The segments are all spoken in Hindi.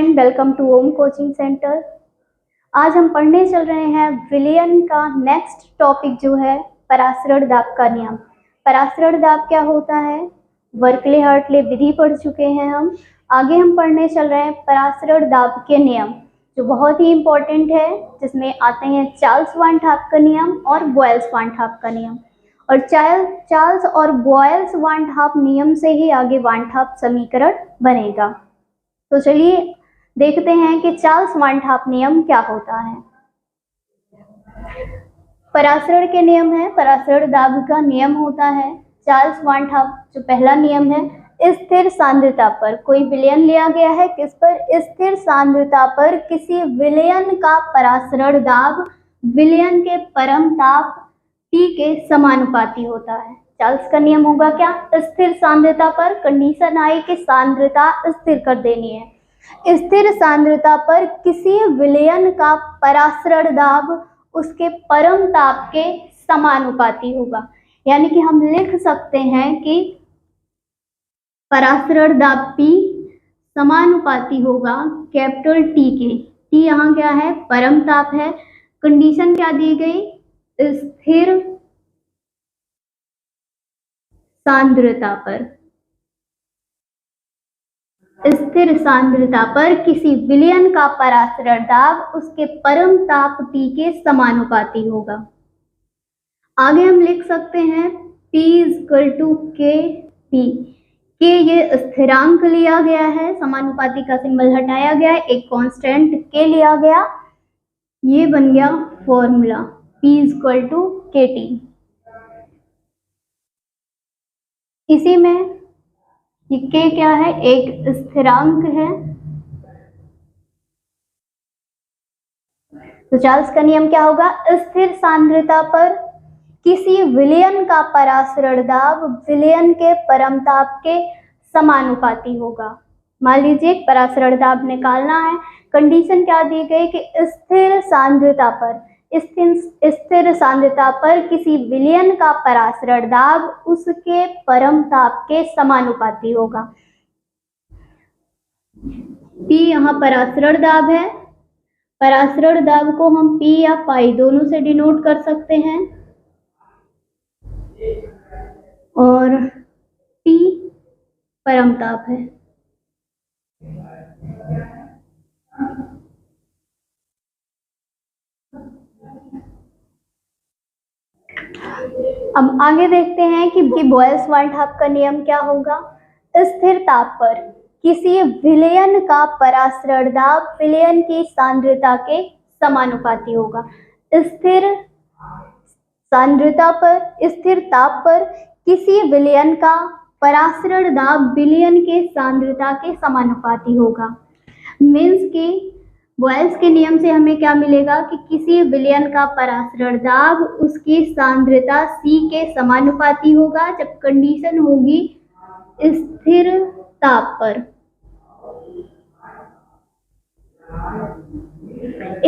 Friend, welcome to Om coaching centre. आज हम पढ़ने चल रहे हैं विलियन का नेक्स्ट टॉपिक जो है परासरण दाब का नियम। परासरण दाब क्या होता है, बर्कले हार्टले विधि पढ़ चुके हैं हम। आगे हम पढ़ने चल रहे हैं परासरण दाब के नियम, जो बहुत ही इम्पोर्टेंट है, जिसमें आते हैं चार्ल्स वान ठाप का नियम और बॉयल्स वान ठाप का नियम। और चार्ल्स और बॉयल्स वान ठाप नियम से ही आगे वान ठाप समीकरण बनेगा। तो चलिए देखते हैं कि चार्ल्स वान ठाप नियम क्या होता है। परासरण के नियम है, परासरण दाब का नियम होता है चार्ल्स वान ठाप। जो पहला नियम है, स्थिर सांद्रता पर कोई विलयन लिया गया है, किस पर? स्थिर सांद्रता पर किसी विलयन का परासरण दाब विलयन के परम ताप T के समानुपाती होता है। चार्ल्स का नियम होगा क्या? स्थिर सांद्रता पर कंडीशन आई कि सांद्रता स्थिर कर देनी है। स्थिर सांद्रता पर किसी विलयन का परासरण दाब उसके परम ताप के समानुपाती होगा। यानी कि हम लिख सकते हैं कि परासरण दाब P समानुपाती होगा कैपिटल T के। T यहाँ क्या है? परम ताप है। कंडीशन क्या दी गई? स्थिर सांद्रता पर। स्थिर सांद्रता पर किसी विलयन का परासरण दाब उसके परम ताप T के समानुपाती होगा। आगे हम लिख सकते हैं P = KT। के ये स्थिरांक लिया गया है, समानुपाती का सिंबल हटाया गया है, एक कांस्टेंट के लिया गया, ये बन गया फॉर्मूला P = KT। इसी में ये के क्या है? एक स्थिरांक है। तो चार्ल्स का नियम क्या होगा? स्थिर सांद्रता पर किसी विलयन का परासरण दाब विलयन के परमताप के समानुपाती होगा। मान लीजिए परासरण दाब निकालना है, कंडीशन क्या दी गई कि स्थिर सांद्रता पर स्थिर सांद्रता पर किसी विलयन का परासरण दाब उसके परम ताप के समानुपाती होगा। P यहाँ परासरण दाब है। परासरण दाब को हम P या पाई दोनों से डिनोट कर सकते हैं, और T परम ताप है। अब आगे देखते हैं कि बॉयल्स वान ठाप का नियम क्या होगा। स्थिर ताप पर किसी विलयन का परासरण दाब विलयन की सांद्रता के समानुपाती होगा। स्थिर सांद्रता पर स्थिर ताप पर किसी विलयन का परासरण दाब विलयन के सांद्रता के समानुपाती होगा। मीन्स कि बॉयल्स के नियम से हमें क्या मिलेगा कि किसी विलयन का परासरण दाब उसकी सांद्रता C के समानुपाती होगा, जब कंडीशन होगी स्थिर ताप पर।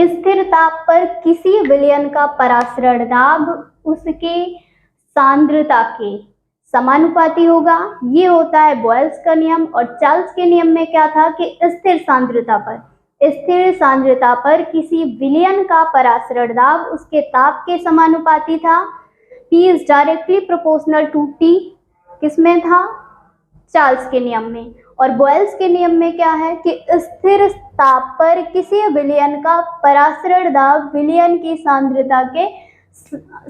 स्थिर ताप पर किसी विलयन का परासरण दाब उसके सांद्रता के समानुपाती होगा। ये होता है बॉयल्स का नियम। और चार्ल्स के नियम में क्या था कि स्थिर सांद्रता पर किसी विलयन का परासरण दाब उसके ताप के समानुपाती था। P is directly proportional to T। किसमें था? चार्ल्स के नियम में। और बॉयल्स के नियम में क्या है कि स्थिर ताप पर किसी विलयन का परासरण दाब विलयन की सांद्रता के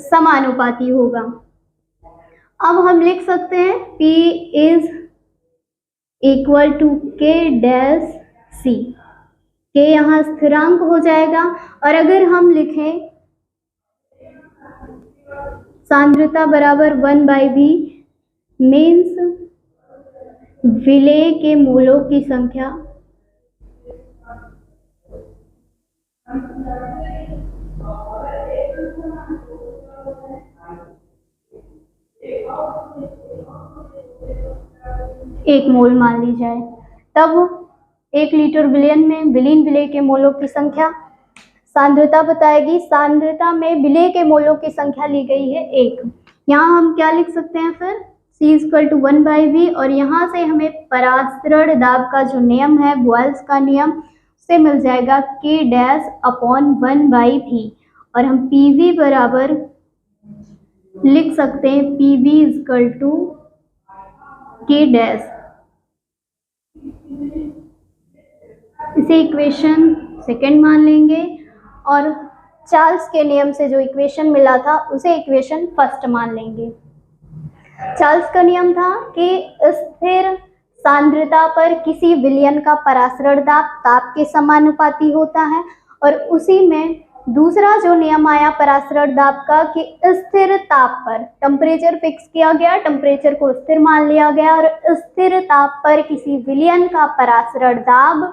समानुपाती होगा। अब हम लिख सकते हैं P is equal to K-C। के यहाँ स्थिरांक हो जाएगा। और अगर हम लिखें सांद्रता बराबर 1/V, मीन्स विलेय के मोलों की संख्या एक मोल मान ली जाए, तब 1 लीटर विलयन में विलीन विलेय के मोलों की संख्या सांद्रता बताएगी। सांद्रता में विलेय के मोलों की संख्या ली गई है 1। यहाँ हम क्या लिख सकते हैं फिर? C इक्वल टू 1/v, और यहाँ से हमें परासरण दाब का जो नियम है, बॉयल्स का नियम, से मिल जाएगा K डैश अपॉन 1/v, और हम PV बराबर लिख सकते हैं PV equal to K dash. इसे इक्वेशन सेकेंड मान लेंगे, और चार्ल्स के नियम से जो इक्वेशन मिला था उसे इक्वेशन फर्स्ट मान लेंगे। चार्ल्स का नियम था कि स्थिर सांद्रता पर किसी विलयन का परासरण दाब ताप के समानुपाती होता है, और उसी में दूसरा जो नियम आया परासरण दाब का कि स्थिर ताप पर टेम्परेचर फिक्स किया गया, टेम्परेचर को स्थिर मान लिया गया, और स्थिर ताप पर किसी विलयन का परासरण दाब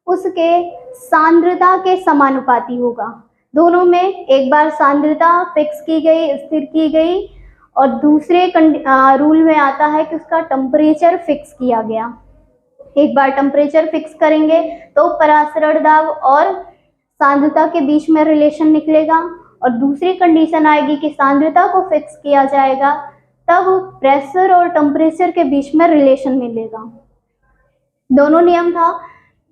उसके सांद्रता के समानुपाती होगा। दोनों में एक बार सांद्रता फिक्स की गई, स्थिर की गई, और दूसरे रूल में आता है कि उसका टेम्परेचर फिक्स किया गया। एक बार टेम्परेचर फिक्स करेंगे तो परासरण दाब और सांद्रता के बीच में रिलेशन निकलेगा, और दूसरी कंडीशन आएगी कि सांद्रता को फिक्स किया जाएगा, तब प्रेशर और टेम्परेचर के बीच में रिलेशन मिलेगा। दोनों नियम था,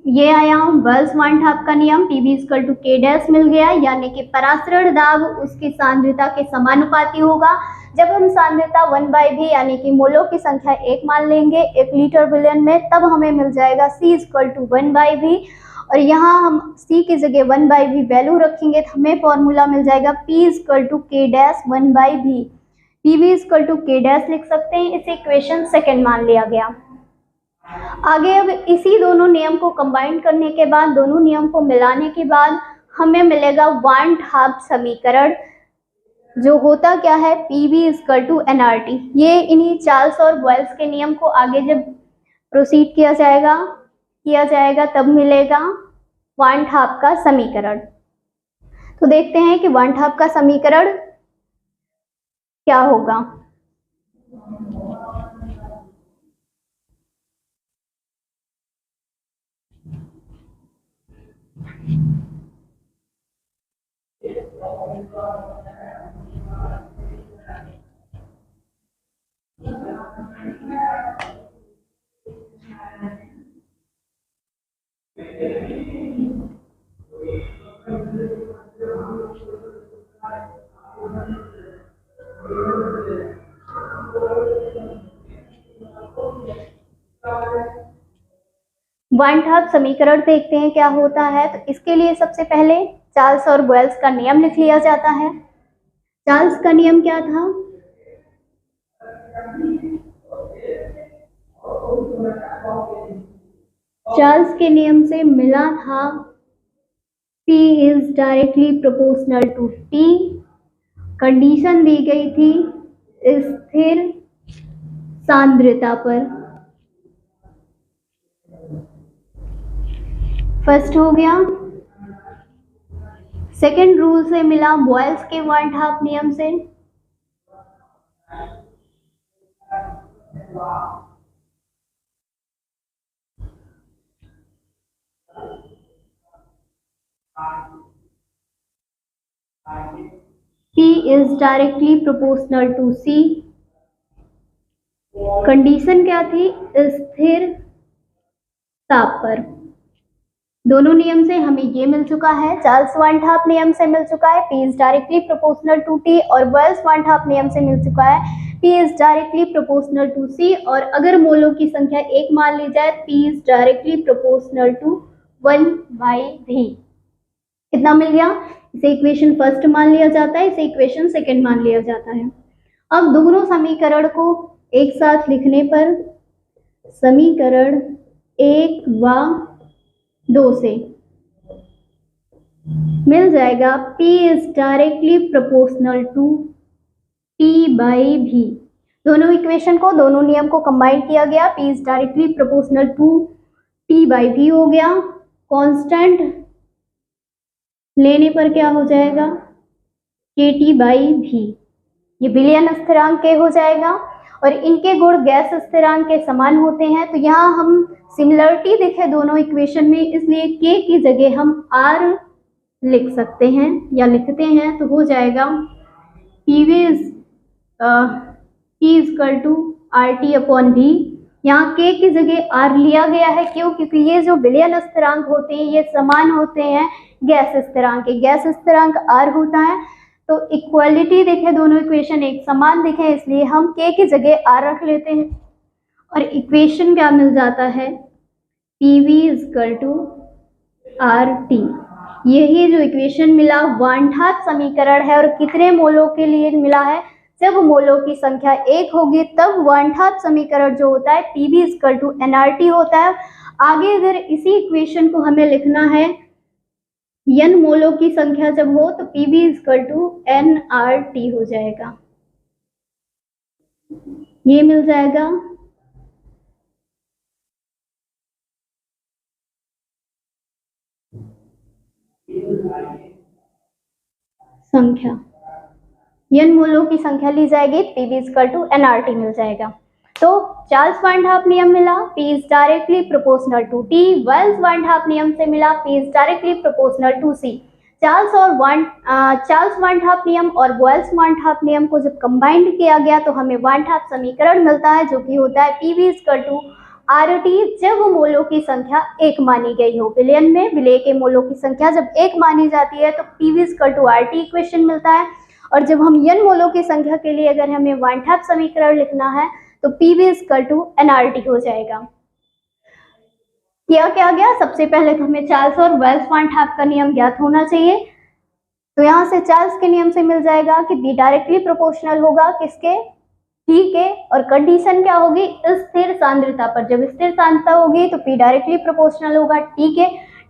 ये आया बॉयल्स वन हाफ का नियम, PV equal to K dash मिल गया, यानी कि परासरण दाब उसकी सांद्रता के समानुपाती होगा। जब हम सांद्रता 1/v यानी कि मोलों की संख्या 1 मान लेंगे 1 लीटर विलयन में, तब हमें मिल जाएगा C इक्वल टू 1/v, और यहाँ हम C की जगह 1/v वैल्यू रखेंगे तो हमें फॉर्मूला मिल जाएगा P equal to K dash 1/v। PV equal to K dash लिख सकते हैं, इसे इक्वेशन सेकेंड मान लिया गया। आगे अब इसी दोनों नियम को कंबाइन करने के बाद, दोनों नियम को मिलाने के बाद हमें मिलेगा वांट हाफ समीकरण, जो होता क्या है PV इक्वल टू nRT। ये इन्हीं चार्ल्स और बॉयल्स के नियम को आगे जब प्रोसीड किया जाएगा तब मिलेगा वांट हाफ का समीकरण। तो देखते हैं कि वांट हाफ का समीकरण क्या होगा। वांट हाफ समीकरण देखते हैं क्या होता है। तो इसके लिए सबसे पहले चार्ल्स और बॉयल्स का नियम लिख लिया जाता है। चार्ल्स का नियम क्या था? चार्ल्स के नियम से मिला था P is directly proportional to T। Condition दी गई थी स्थिर सांद्रता पर। फर्स्ट हो गया। सेकेंड रूल से मिला बॉयल्स के वांट हाफ नियम से। P is directly proportional to C। Condition क्या थी? स्थिर ताप पर। दोनों नियम से हमें ये मिल चुका है। चार्ल्स वांट हाफ नियम से मिल चुका है P is directly proportional to T, और बॉयल्स वांट हाफ नियम से मिल चुका है P is directly proportional to C। और अगर मोलों की संख्या 1 मान ली जाए P is directly proportional to 1/v। कितना मिल गया? इसे इक्वेशन फर्स्ट मान लिया जाता है, इसे इक्वेशन सेकेंड मान लिया जाता है। अब दोनों समीकरण को एक साथ लिखने पर समीकरण 1 व 2 से मिल जाएगा P is directly proportional to T/v। दोनों इक्वेशन को, दोनों नियम को कंबाइन किया गया, P is directly proportional to T/v हो गया। कांस्टेंट लेने पर क्या हो जाएगा? KT/v। ये विलयन स्थिरांक के हो जाएगा, और इनके गुण गैस स्थिरांक के समान होते हैं। तो यहाँ हम सिमिलरिटी दिखे दोनों इक्वेशन में, इसलिए K की जगह हम R लिख सकते हैं या लिखते हैं। तो हो जाएगा P equal to RT upon V। यहाँ K की जगह R लिया गया है, क्यों? क्योंकि ये जो विलयन स्थिरांक होते हैं ये समान होते हैं गैस स्थिरांक के। गैस स्थिरांक R होता है, तो इक्वालिटी देखें, दोनों इक्वेशन एक समान दिखे, इसलिए हम K की जगह R रख लेते हैं और इक्वेशन क्या मिल जाता है, PV = RT। यही जो इक्वेशन मिला वन हाफ समीकरण है। और कितने मोलों के लिए मिला है? जब मोलों की संख्या 1 होगी तब वन हाफ समीकरण जो होता है PV = nRT होता है। आगे अगर इसी इक्वेशन को हमें लिखना है n मोलों की संख्या जब हो तो PV = nRT हो जाएगा। ये मिल जाएगा संख्या, n मोलों की संख्या ली जाएगी, PV = nRT मिल जाएगा। तो चार्ल्स वाइंड हाफ नियम मिला, P is directly proportional to T। वेल्स वाइंड हाफ नियम से मिला, P is directly proportional to C। Charles वाइंड हाफ नियम और वेल्स वाइंड हाफ नियम को जब कंबाइंड किया गया तो हमें वाइंड हाफ समीकरण मिलता है, जो कि होता है PV = RT जब मोलों की संख्या 1 मानी गई हो। विलयन में विलेय के मोलों की संख्या जब 1 मानी जाती है तो PV = RT इक्वेशन मिलता है। और जब हम n मोलों की संख्या के लिए अगर हमें वाइंड हाफ समीकरण लिखना है तो PV = nRT हो जाएगा। किया क्या गया, सबसे पहले तो हमें चार्ल्स और वेल्स वाइंड हाफ का नियम ज्ञात होना चाहिए। तो यहाँ से चार्ल्स के नियम से मिल जाएगा कि B डायरेक्टली प्रोपोर्शनल होगा किसके, T के। और कंडीशन क्या होगी, स्थिर सांद्रता पर। जब स्थिर सांद्रता होगी तो P डायरेक्टली प्रोपोर्शनल होगा T के।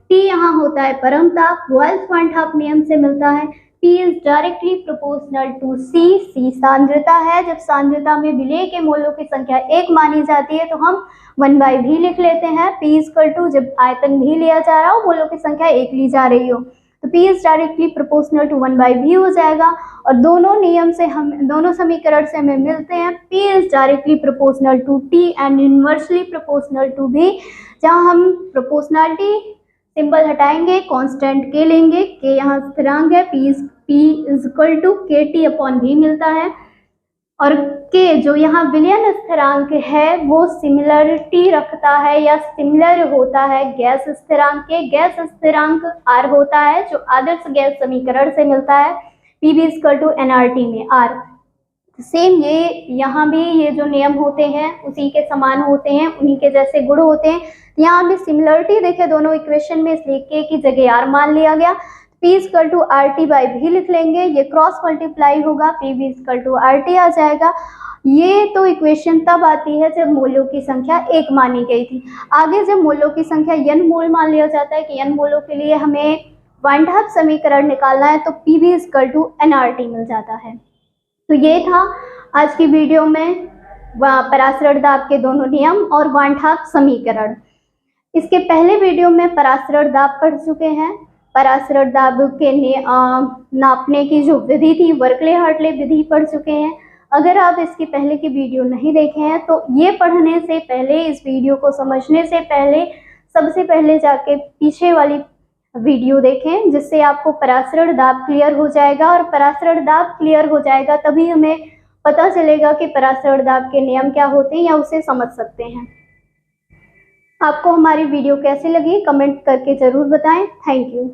T यहाँ होता है परम ताप। वेल्स वाइंड हाफ नियम से मिलता है P is directly proportional to C। C सांद्रता है। जब सांद्रता में विलेय के मोलों की संख्या 1 मानी जाती है तो हम 1/V लिख लेते हैं। P = जब आयतन भी लिया जा रहा हो, मोलों की संख्या 1 ली जा रही हो, तो P is directly proportional to 1/V हो जाएगा। और दोनों नियम से हम दोनों समीकरण से हमें मिलते हैं P is directly proportional to T and inversely proportional to V। जहाँ हम प्रोपोर्शनलिटी सिंबल हटाएंगे, कांस्टेंट के लेंगे, के यहाँ स्थिरांक है, P = KT अपॉन V मिलता है। और K जो यहाँ विलयन स्थिरांक है वो सिमिलरिटी रखता है या सिमिलर होता है गैस स्थिरांक के। गैस स्थिरांक R होता है जो आदर्श गैस समीकरण से मिलता है PV = nRT में R। सेम ये यहाँ भी ये जो नियम होते हैं उसी के समान होते हैं, उन्हीं के जैसे गुण होते हैं। यहाँ भी सिमिलरिटी देखे दोनों इक्वेशन में, इसलिए K की जगह R मान लिया गया। P = RT/V लिख लेंगे, ये क्रॉस मल्टीप्लाई होगा, PV = RT आ जाएगा। ये तो इक्वेशन तब आती है जब मोलों की संख्या 1 मानी गई थी। आगे जब मोलों की संख्या n मोल मान लिया जाता है कि n मोलों के लिए हमें वाइंड हाफ समीकरण निकालना है तो PV = nRT मिल जाता है। तो ये था आज की वीडियो में परासरण दाब के दोनों नियम और वाइंड हाफ समीकरण। इसके पहले वीडियो में परासरण दाब पढ़ चुके हैं। परासरण दाब के नापने की जो विधि थी बर्कले-हार्टले विधि पढ़ चुके हैं। अगर आप इसकी पहले की वीडियो नहीं देखे हैं तो ये पढ़ने से पहले, इस वीडियो को समझने से पहले सबसे पहले जाके पीछे वाली वीडियो देखें, जिससे आपको परासरण दाब क्लियर हो जाएगा। और परासरण दाब क्लियर हो जाएगा तभी हमें पता चलेगा कि परासरण दाब के नियम क्या होते हैं या उसे समझ सकते हैं। आपको हमारी वीडियो कैसी लगी कमेंट करके ज़रूर बताएं। Thank you.